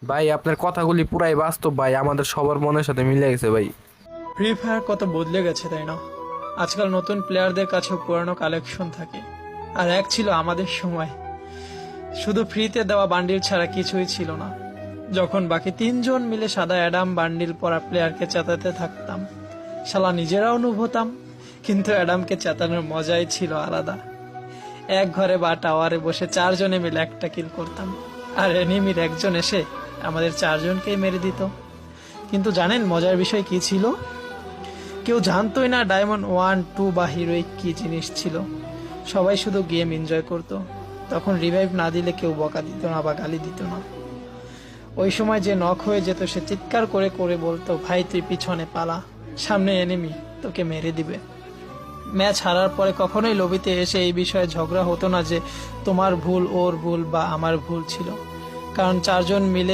ভাই আপনার কথাগুলি পুরাই বাস্তব ভাই, আমাদের সবার মনের সাথে মিলে গেছে ভাই। ফ্রি ফায়ার কত বদলে গেছে তাই না? আজকাল নতুন প্লেয়ারদের কাছেও পুরানো কালেকশন থাকে। আর এক ছিল আমাদের সময়, শুধু ফ্রিতে দেওয়া বান্ডিল ছাড়া কিছুই ছিল না। যখন বাকি তিনজন মিলে সাদা অ্যাডাম বান্ডিল পরা প্লেয়ারকে চেতাতে থাকতাম, শালা নিজেরাও নুব হতাম, কিন্তু অ্যাডামকে চেতানোর মজাই ছিল আলাদা। এক ঘরে বা টাওয়ারে বসে চারজনে মিলে একটা কিল করতাম, আর এনিমির একজন এসে আমাদের চারজনকেই মেরে দিত। কিন্তু জানেন মজার বিষয় কি ছিল? কেউ জানতোই না ডায়মন্ড 1, 2 বা হিরোইক কি জিনিস ছিল। সবাই শুধু গেম এনজয় করতো। তখন রিভাইভ না দিলে কেউ বকা দিত না বা গালি দিত না। ওই সময় যে নক হয়ে যেত সে চিৎকার করে করে বলতো, ভাই তুই পিছনে পালা, সামনে এনিমি, তোকে মেরে দিবে। ম্যাচ হারার পরে কখনোই লবিতে এসে এই বিষয়ে ঝগড়া হতো না যে তোমার ভুল, ওর ভুল বা আমার ভুল ছিল, কারণ চারজন মিলে